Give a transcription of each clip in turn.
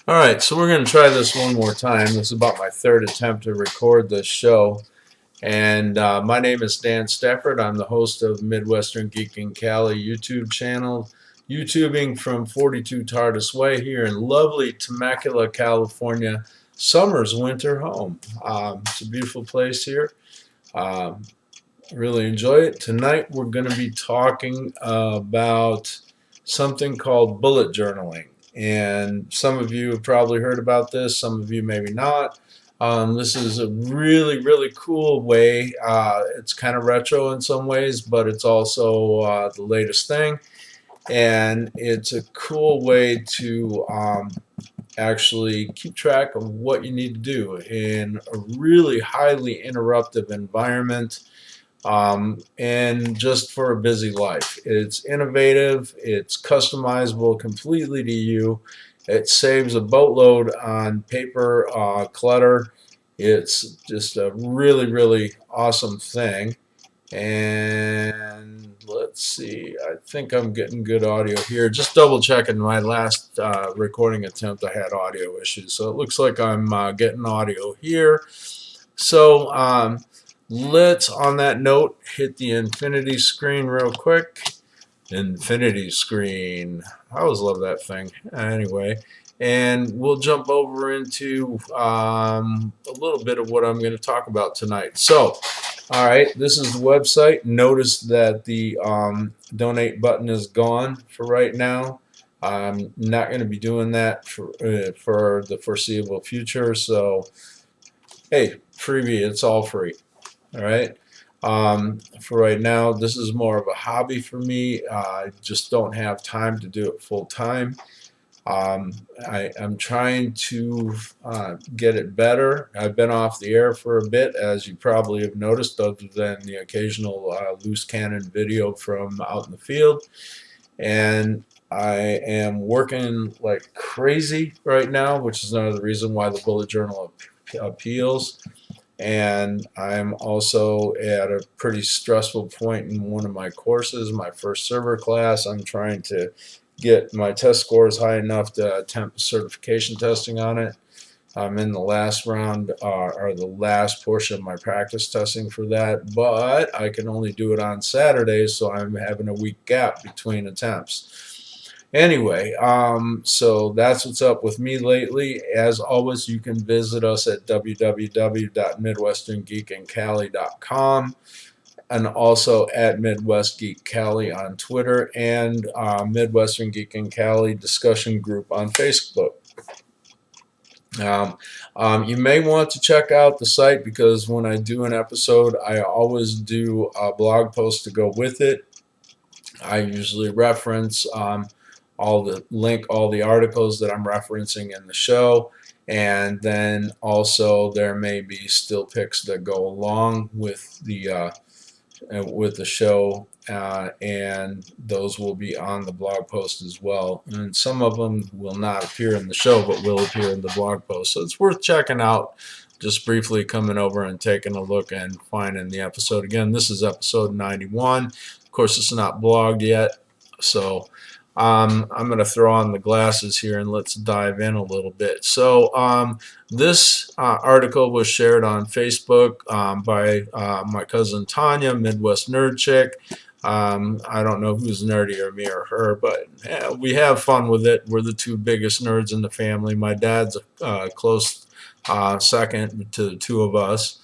All right, so we're going to try this one more time. This is about my third attempt to record this show. And my name is Dan Stafford. I'm the host of Midwestern Geek in Cali YouTube channel, YouTubing from 42 TARDIS Way here in lovely Temecula, California, summer's winter home. It's a beautiful place here. I really enjoy it. Tonight we're going to be talking about something called bullet journaling. And some of you have probably heard about this, some of you maybe not. This is a really, really cool way. It's kind of retro in some ways, but it's also the latest thing. And it's a cool way to actually keep track of what you need to do in a really highly interruptive environment. And just for a busy life. It's innovative, it's customizable completely to you. It saves a boatload on paper clutter. It's just a really, really awesome thing. And let's see, I think I'm getting good audio here. Just double checking my last recording attempt, I had audio issues. So it looks like I'm getting audio here. So let's, on that note, hit the infinity screen real quick. Infinity screen. I always love that thing. Anyway, and we'll jump over into a little bit of what I'm going to talk about tonight. So, all right, this is the website. Notice that the donate button is gone for right now. I'm not going to be doing that for the foreseeable future. So, hey, freebie, it's all free. All right. For right now, this is more of a hobby for me. I just don't have time to do it full time. I'm trying to get it better. I've been off the air for a bit, as you probably have noticed, other than the occasional loose cannon video from out in the field. And I am working like crazy right now, which is another reason why the bullet journal appeals. And I'm also at a pretty stressful point in one of my courses, my first server class. I'm trying to get my test scores high enough to attempt certification testing on it. I'm in the last round, or the last portion of my practice testing for that, but I can only do it on Saturdays, so I'm having a week gap between attempts. Anyway, so that's what's up with me lately. As always, you can visit us at www.midwesterngeekincali.com and also at Midwest Geek Cali on Twitter and Midwestern Geek in Cali discussion group on Facebook. You may want to check out the site because when I do an episode, I always do a blog post to go with it. I usually reference all the articles that I'm referencing in the show, and then also there may be still pics that go along with the show, and those will be on the blog post as well. And some of them will not appear in the show, but will appear in the blog post. So it's worth checking out. Just briefly coming over and taking a look and finding the episode. Again, this is episode 91. Of course, it's not blogged yet, so I'm going to throw on the glasses here and let's dive in a little bit. So this article was shared on Facebook by my cousin Tanya, Midwest Nerd Chick. I don't know who's nerdier, me or her, but yeah, we have fun with it. We're the two biggest nerds in the family. My dad's a close second to the two of us.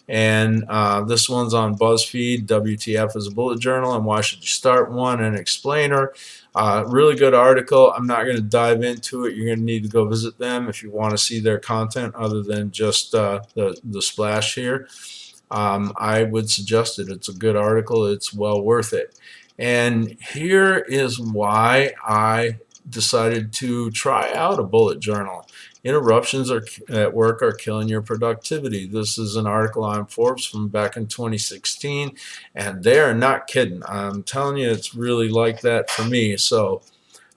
And this one's on BuzzFeed. WTF is a bullet journal and why should you start one, and explainer. Really good article. I'm not going to dive into it. You're going to need to go visit them if you want to see their content other than just the splash here. I would suggest it. It's a good article. It's well worth it. And here is why I decided to try out a bullet journal. Interruptions at work are killing your productivity. This is an article on Forbes from back in 2016, and they are not kidding. I'm telling you, it's really like that for me. So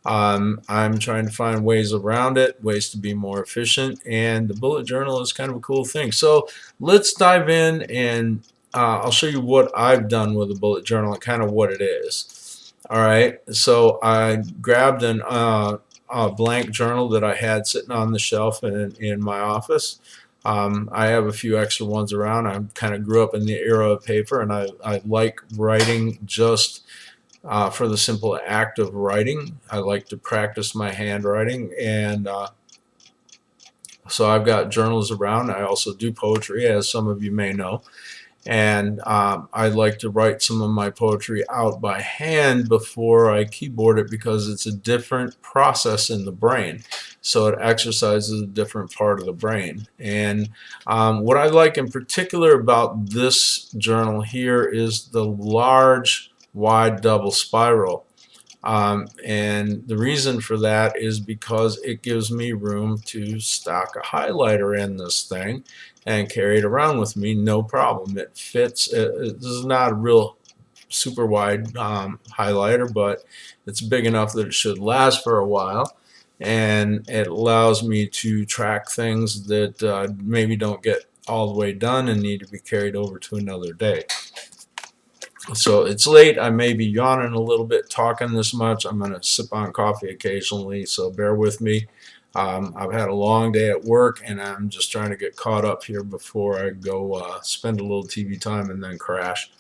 I'm trying to find ways around it, ways to be more efficient, and the bullet journal is kind of a cool thing. So let's dive in, and I'll show you what I've done with a bullet journal and kind of what it is. All right, so I grabbed an a blank journal that I had sitting on the shelf in my office. I have a few extra ones around. I kind of grew up in the era of paper, and I like writing just for the simple act of writing. I like to practice my handwriting, and so I've got journals around. I also do poetry, as some of you may know. And I like to write some of my poetry out by hand before I keyboard it, because it's a different process in the brain. So it exercises a different part of the brain. And what I like in particular about this journal here is the large, wide double spiral. And the reason for that is because it gives me room to stock a highlighter in this thing and carry it around with me, no problem. It fits. This is not a real super wide highlighter, but it's big enough that it should last for a while, and it allows me to track things that maybe don't get all the way done and need to be carried over to another day. So it's late. I may be yawning a little bit talking this much. I'm going to sip on coffee occasionally, so bear with me. I've had a long day at work, and I'm just trying to get caught up here before I go spend a little TV time and then crash.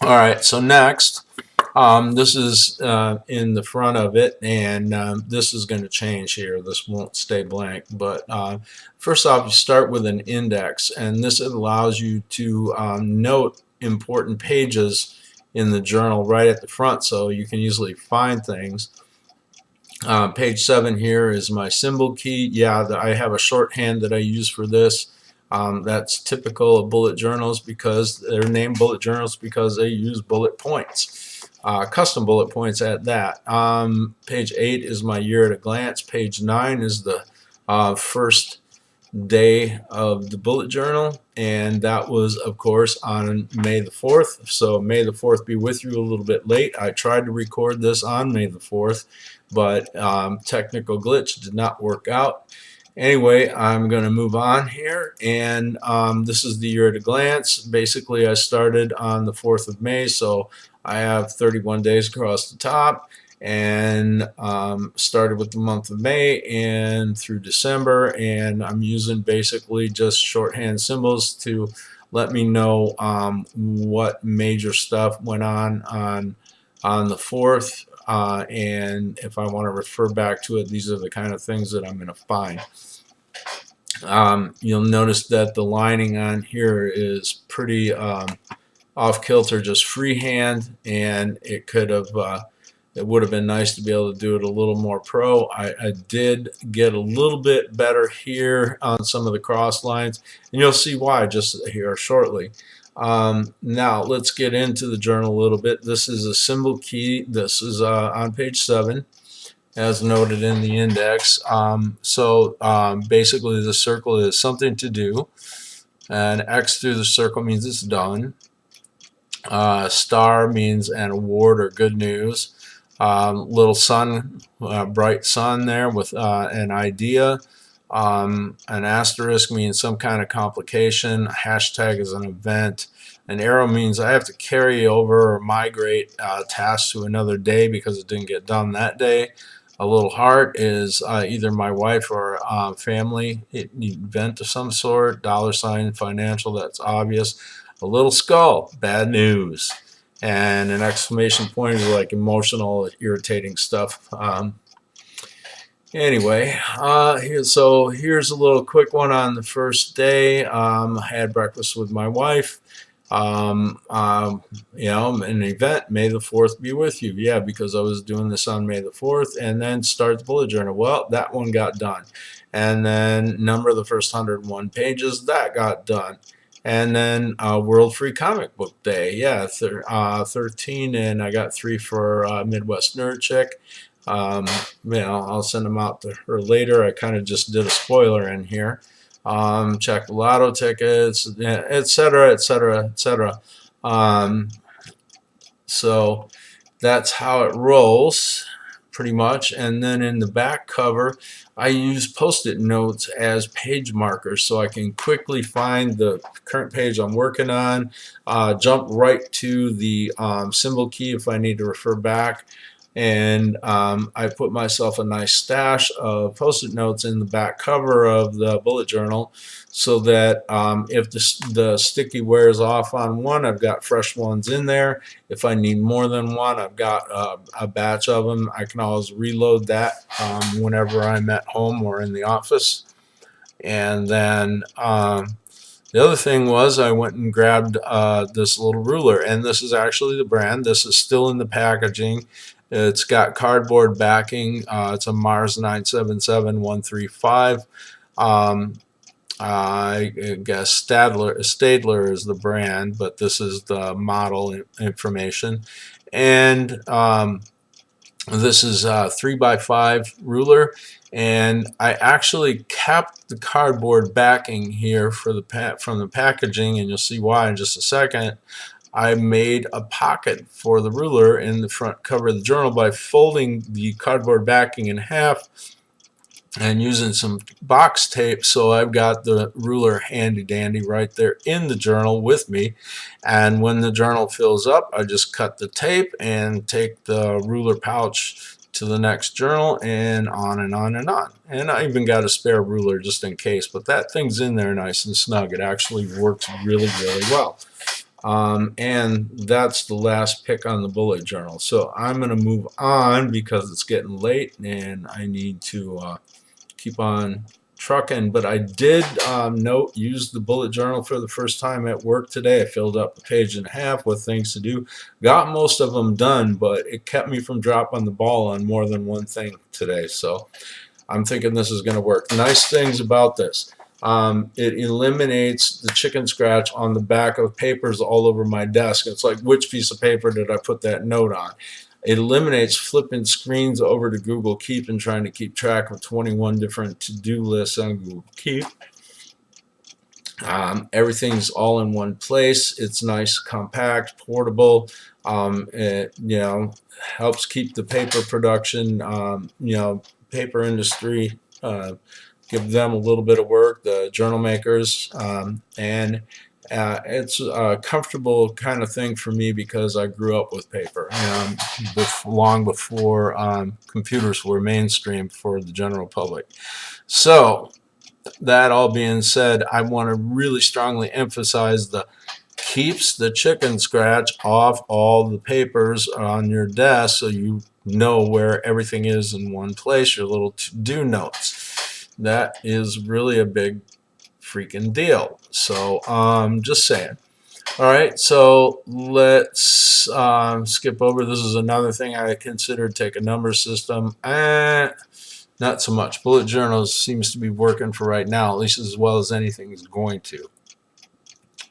All right, so next, this is in the front of it, and this is going to change here. This won't stay blank, but first off, you start with an index, and this allows you to note important pages in the journal right at the front, so you can easily find things. Page 7 here is my symbol key. Yeah, I have a shorthand that I use for this. That's typical of bullet journals, because they're named bullet journals because they use bullet points, custom bullet points at that. Page 8 is my year at a glance. Page 9 is the first day of the bullet journal, and that was, of course, on May the 4th. So May the 4th be with you. A little bit late. I tried to record this on May the 4th, but technical glitch did not work out. Anyway, I'm going to move on here, and this is the year at a glance. Basically, I started on the 4th of May, so I have 31 days across the top, and started with the month of May and through December, and I'm using basically just shorthand symbols to let me know what major stuff went on the 4th. And if I want to refer back to it, these are the kind of things that I'm going to find. You'll notice that the lining on here is pretty off kilter, just freehand, and it could have it would have been nice to be able to do it a little more pro. I did get a little bit better here on some of the cross lines, and you'll see why just here shortly. Now let's get into the journal a little bit. This is a symbol key. This is on page 7, as noted in the index. Basically the circle is something to do, and X through the circle means it's done. Star means an award or good news. Little sun, bright sun there with an idea. An asterisk means some kind of complication. A hashtag is an event. An arrow means I have to carry over or migrate tasks to another day because it didn't get done that day. A little heart is either my wife or family event of some sort. $, financial, that's obvious. A little skull, bad news. And an exclamation point is like emotional, irritating stuff. Anyway, so here's a little quick one on the first day. I had breakfast with my wife. An event, May the 4th be with you. Yeah, because I was doing this on May the 4th, and then start the bullet journal. Well, that one got done. And then number the first 101 pages, that got done. And then World Free Comic Book Day, yeah, 13, and I got 3 for Midwest Nerd Chick. I'll send them out to her later. I kind of just did a spoiler in here. Check the lotto tickets, etc., etc., etc. So that's how it rolls, pretty much. And then in the back cover, I use post-it notes as page markers, so I can quickly find the current page I'm working on, jump right to the symbol key if I need to refer back. and I put myself a nice stash of post-it notes in the back cover of the bullet journal, so that if the sticky wears off on one, I've got fresh ones in there. If I need more than one, I've got a batch of them. I can always reload that whenever I'm at home or in the office. And then the other thing was I went and grabbed this little ruler, and this is actually the brand. This is still in the packaging. It's got cardboard backing. It's a Mars 977135. I guess Stadler is the brand, but this is the model information. And this is a 3x5 ruler, and I actually kept the cardboard backing here for from the packaging, and you'll see why in just a second. I made a pocket for the ruler in the front cover of the journal by folding the cardboard backing in half and using some box tape, so I've got the ruler handy dandy right there in the journal with me. And when the journal fills up, I just cut the tape and take the ruler pouch to the next journal, and on and on and on. And I even got a spare ruler just in case, but that thing's in there nice and snug. It actually works really, really well. And that's the last pick on the bullet journal. So I'm going to move on because it's getting late and I need to keep on trucking. But I did use the bullet journal for the first time at work today. I filled up a page and a half with things to do. Got most of them done, but it kept me from dropping the ball on more than one thing today. So I'm thinking this is going to work. Nice things about this. It eliminates the chicken scratch on the back of papers all over my desk. It's like, which piece of paper did I put that note on? It eliminates flipping screens over to Google Keep and trying to keep track of 21 different to-do lists on Google Keep. Everything's all in one place. It's nice, compact, portable. It helps keep the paper production, paper industry, give them a little bit of work, the journal makers, and it's a comfortable kind of thing for me because I grew up with paper, long before computers were mainstream for the general public. So that all being said, I want to really strongly emphasize the keeps the chicken scratch off all the papers on your desk, so you know where everything is in one place, your little to-do notes. That is really a big freaking deal. So just saying. All right, so let's skip over. This is another thing I considered. Take a number system. Not so much. Bullet journals seems to be working for right now, at least as well as anything is going to.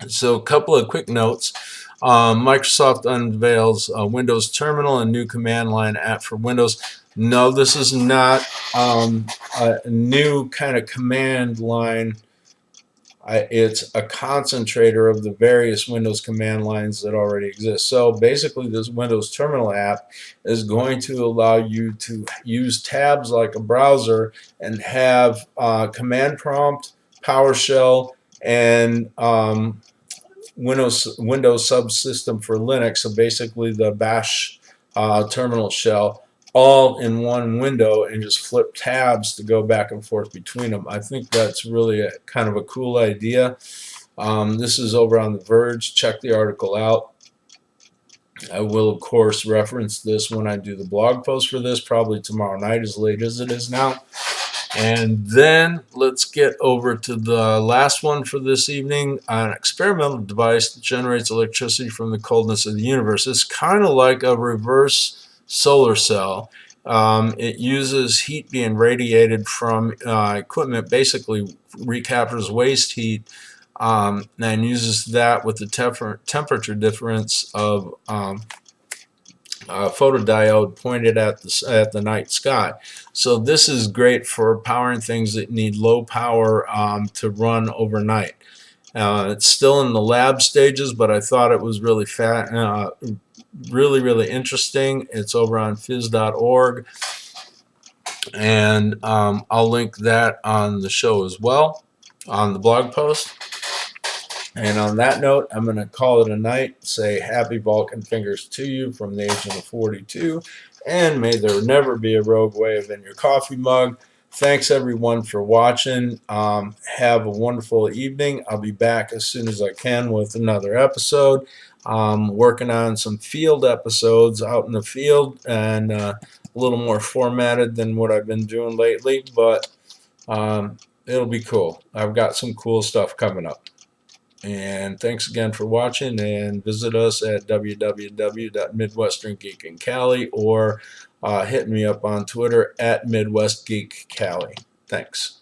So a couple of quick notes. Microsoft unveils a Windows Terminal and new command line app for Windows. No, this is not a new kind of command line. It's a concentrator of the various Windows command lines that already exist. So basically this Windows Terminal app is going to allow you to use tabs like a browser and have command prompt, PowerShell, and Windows subsystem for Linux, so basically the bash terminal shell, all in one window, and just flip tabs to go back and forth between them. I think that's really kind of a cool idea. This is over on The Verge. Check the article out. I will, of course, reference this when I do the blog post for this, probably tomorrow night, as late as it is now. And then let's get over to the last one for this evening, an experimental device that generates electricity from the coldness of the universe. It's kind of like a reverse solar cell. It uses heat being radiated from equipment, basically recaptures waste heat, and uses that with the temperature difference of photodiode pointed at the night sky. So this is great for powering things that need low power to run overnight. It's still in the lab stages, but I thought it was really really interesting. It's over on phys.org, and I'll link that on the show as well, on the blog post. And on that note, I'm going to call it a night. Say happy Vulcan fingers to you from the Agent of 42. And may there never be a rogue wave in your coffee mug. Thanks everyone for watching. Have a wonderful evening. I'll be back as soon as I can with another episode. Working on some field episodes out in the field and a little more formatted than what I've been doing lately, but it'll be cool. I've got some cool stuff coming up. And thanks again for watching, and visit us at www.midwestern-geek in Cali, or hit me up on Twitter at MidwestGeekCali. Thanks.